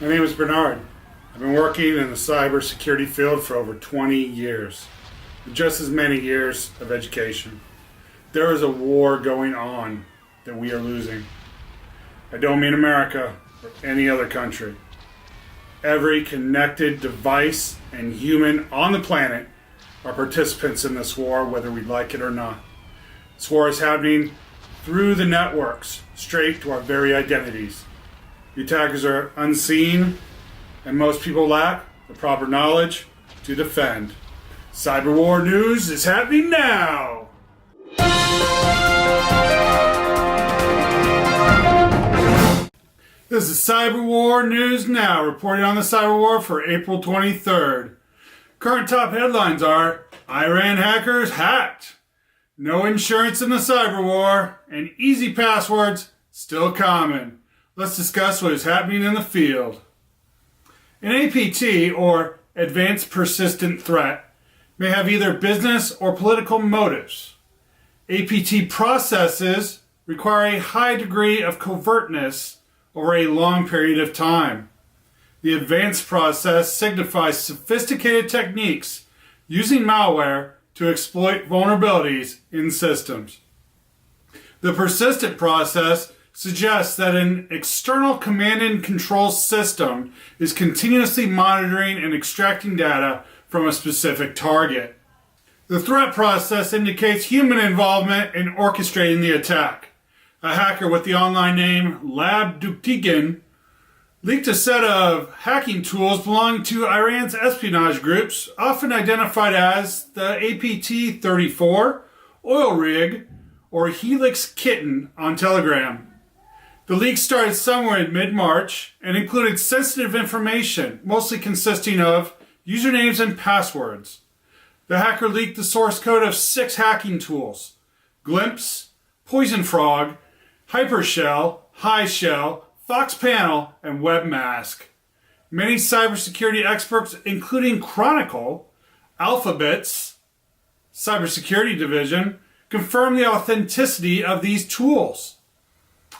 My name is Bernard. I've been working in the cybersecurity field for over 20 years, with just as many years of education. There is a war going on that we are losing. I don't mean America or any other country. Every connected device and human on the planet are participants in this war, whether we like it or not. This war is happening through the networks, straight to our very identities. The attackers are unseen, and most people lack the proper knowledge to defend. Cyber war news is happening now! This is Cyber War News Now, reporting on the cyber war for April 23rd. Current top headlines are: Iran hackers hacked, no insurance in the cyber war, and easy passwords still common. Let's discuss what is happening in the field. An APT, or Advanced Persistent Threat, may have either business or political motives. APT processes require a high degree of covertness over a long period of time. The advanced process signifies sophisticated techniques using malware to exploit vulnerabilities in systems. The persistent process suggests that an external command and control system is continuously monitoring and extracting data from a specific target. The threat process indicates human involvement in orchestrating the attack. A hacker with the online name Lab Duktigin leaked a set of hacking tools belonging to Iran's espionage groups, often identified as the APT-34, Oil Rig, or Helix Kitten on Telegram. The leak started somewhere in mid-March and included sensitive information, mostly consisting of usernames and passwords. The hacker leaked the source code of 6 hacking tools: Glimpse, Poison Frog, Hypershell, Highshell, FoxPanel, and Webmask. Many cybersecurity experts, including Chronicle, Alphabet's cybersecurity division, confirm the authenticity of these tools.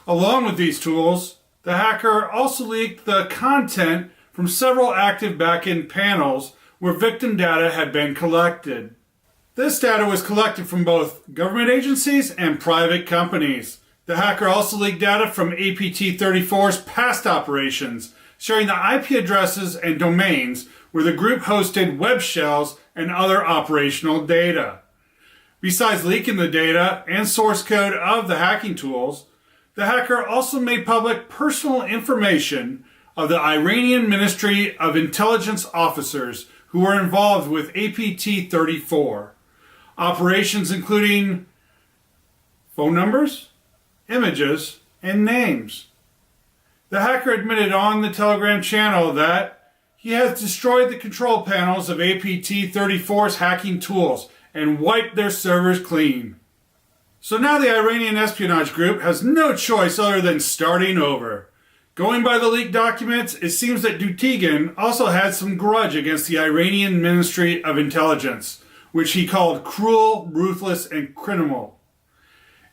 Along with these tools, the hacker also leaked the content from several active backend panels where victim data had been collected. This data was collected from both government agencies and private companies. The hacker also leaked data from APT-34's past operations, sharing the IP addresses and domains where the group hosted web shells and other operational data. Besides leaking the data and source code of the hacking tools, the hacker also made public personal information of the Iranian Ministry of Intelligence officers who were involved with APT-34. Operations including phone numbers, images, and names. The hacker admitted on the Telegram channel that he has destroyed the control panels of APT-34's hacking tools and wiped their servers clean. So now the Iranian espionage group has no choice other than starting over. Going by the leaked documents, it seems that Duktigin also had some grudge against the Iranian Ministry of Intelligence, which he called cruel, ruthless, and criminal.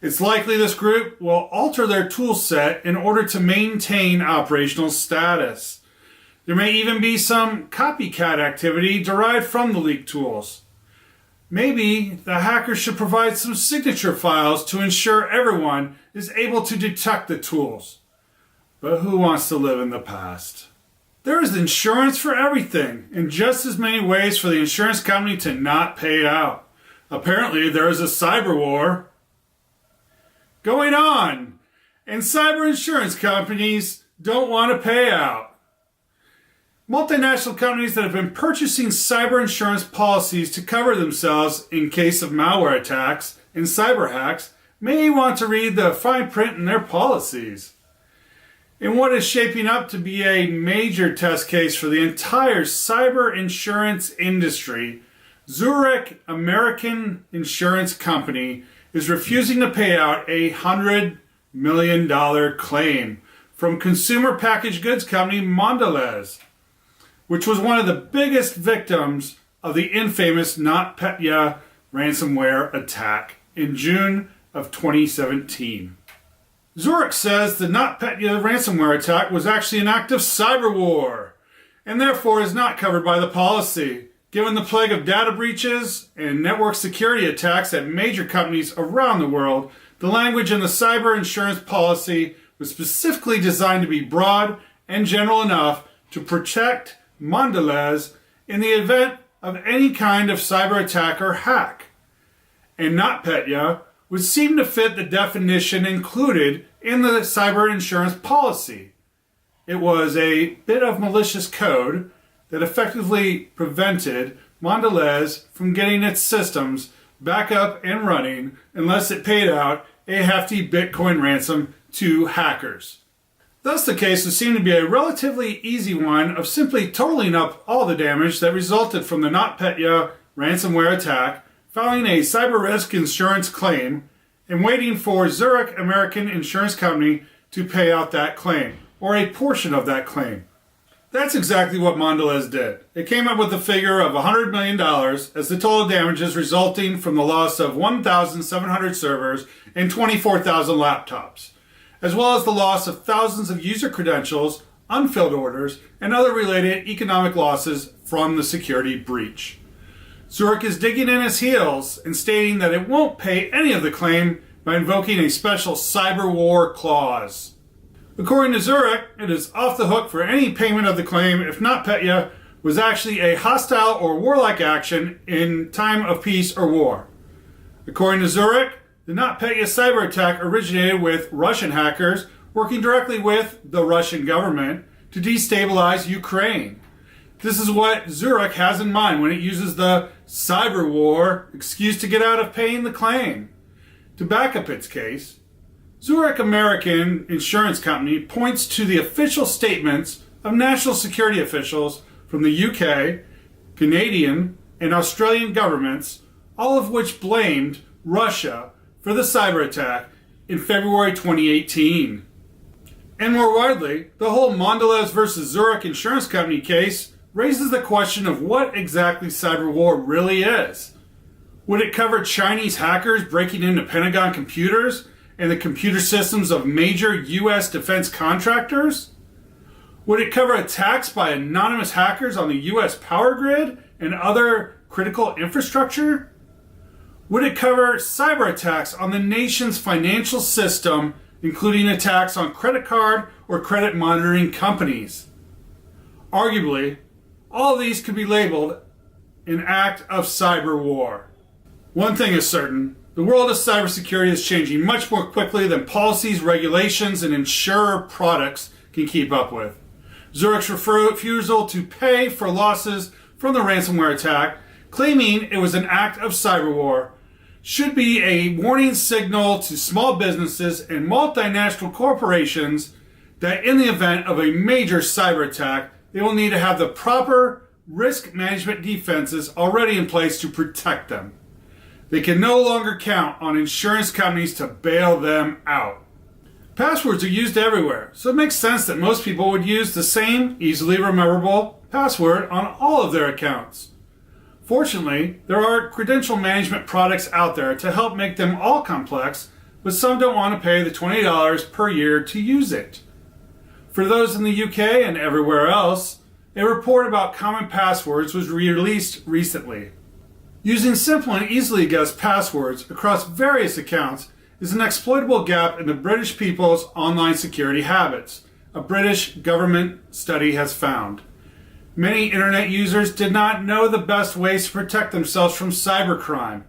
It's likely this group will alter their tool set in order to maintain operational status. There may even be some copycat activity derived from the leaked tools. Maybe the hacker should provide some signature files to ensure everyone is able to detect the tools. But who wants to live in the past? There is insurance for everything, and just as many ways for the insurance company to not pay out. Apparently there is a cyber war going on, and cyber insurance companies don't want to pay out. Multinational companies that have been purchasing cyber insurance policies to cover themselves in case of malware attacks and cyber hacks may want to read the fine print in their policies. In what is shaping up to be a major test case for the entire cyber insurance industry, Zurich American Insurance Company is refusing to pay out a $100 million claim from consumer packaged goods company Mondelez, which was one of the biggest victims of the infamous NotPetya ransomware attack in June of 2017. Zurich says the NotPetya ransomware attack was actually an act of cyber war, and therefore is not covered by the policy. Given the plague of data breaches and network security attacks at major companies around the world, the language in the cyber insurance policy was specifically designed to be broad and general enough to protect Mondelez in the event of any kind of cyber attack or hack. And NotPetya would seem to fit the definition included in the cyber insurance policy. It was a bit of malicious code that effectively prevented Mondelez from getting its systems back up and running unless it paid out a hefty Bitcoin ransom to hackers. Thus, the case would seem to be a relatively easy one of simply totaling up all the damage that resulted from the NotPetya ransomware attack, filing a cyber risk insurance claim, and waiting for Zurich American Insurance Company to pay out that claim, or a portion of that claim. That's exactly what Mondelez did. It came up with a figure of $100 million as the total damages resulting from the loss of 1,700 servers and 24,000 laptops, as well as the loss of thousands of user credentials, unfilled orders, and other related economic losses from the security breach. Zurich is digging in its heels and stating that it won't pay any of the claim by invoking a special cyber war clause. According to Zurich, it is off the hook for any payment of the claim if NotPetya was actually a hostile or warlike action in time of peace or war. According to Zurich, the NotPetya cyber attack originated with Russian hackers working directly with the Russian government to destabilize Ukraine. This is what Zurich has in mind when it uses the cyber war excuse to get out of paying the claim. To back up its case, Zurich American Insurance Company points to the official statements of national security officials from the UK, Canadian, and Australian governments, all of which blamed Russia for the cyber attack in February 2018. And more widely, the whole Mondelez versus Zurich Insurance Company case raises the question of what exactly cyber war really is. Would it cover Chinese hackers breaking into Pentagon computers and the computer systems of major U.S. defense contractors? Would it cover attacks by anonymous hackers on the U.S. power grid and other critical infrastructure? Would it cover cyber attacks on the nation's financial system, including attacks on credit card or credit monitoring companies? Arguably, all of these could be labeled an act of cyber war. One thing is certain, the world of cybersecurity is changing much more quickly than policies, regulations, and insurer products can keep up with. Zurich's refusal to pay for losses from the ransomware attack, claiming it was an act of cyber war, should be a warning signal to small businesses and multinational corporations that in the event of a major cyber attack, they will need to have the proper risk management defenses already in place to protect them. They can no longer count on insurance companies to bail them out. Passwords are used everywhere, so it makes sense that most people would use the same easily rememberable password on all of their accounts. Fortunately, there are credential management products out there to help make them all complex, but some don't want to pay the $20 per year to use it. For those in the UK and everywhere else, a report about common passwords was released recently. Using simple and easily guessed passwords across various accounts is an exploitable gap in the British people's online security habits, a British government study has found. Many internet users did not know the best ways to protect themselves from cybercrime,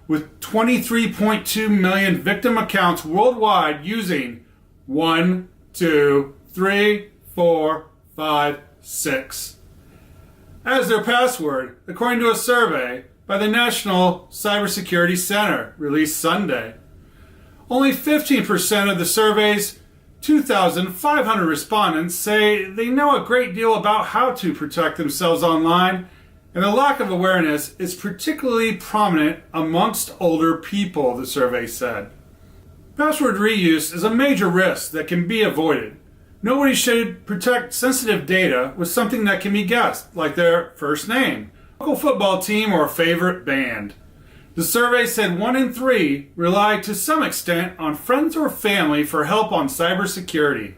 with 23.2 million victim accounts worldwide using 1, 2, 3, 4, 5, 6 as their password, according to a survey by the National Cybersecurity Center released Sunday. Only 15% of the survey's 2,500 respondents say they know a great deal about how to protect themselves online, and the lack of awareness is particularly prominent amongst older people, the survey said. Password reuse is a major risk that can be avoided. Nobody should protect sensitive data with something that can be guessed, like their first name, local football team, or a favorite band. The survey said 1 in 3 rely to some extent on friends or family for help on cybersecurity,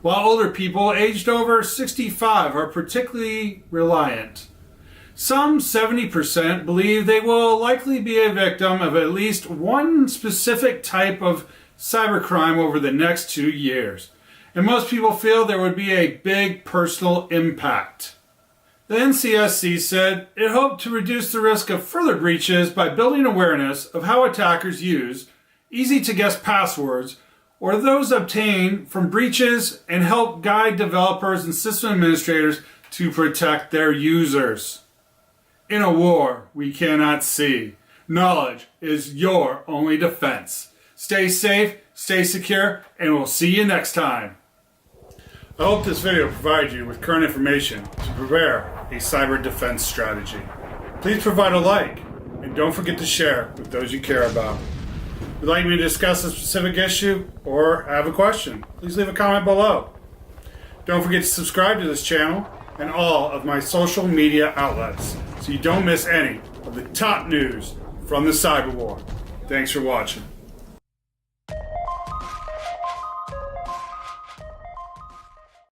while older people aged over 65 are particularly reliant. Some 70% believe they will likely be a victim of at least one specific type of cybercrime over the next 2 years, and most people feel there would be a big personal impact. The NCSC said it hoped to reduce the risk of further breaches by building awareness of how attackers use easy-to-guess passwords or those obtained from breaches and help guide developers and system administrators to protect their users. In a war we cannot see, knowledge is your only defense. Stay safe, stay secure, and we'll see you next time. I hope this video provides you with current information to prepare a cyber defense strategy. Please provide a like, and don't forget to share with those you care about. If you'd like me to discuss a specific issue or have a question, please leave a comment below. Don't forget to subscribe to this channel and all of my social media outlets so you don't miss any of the top news from the cyber war. Thanks for watching.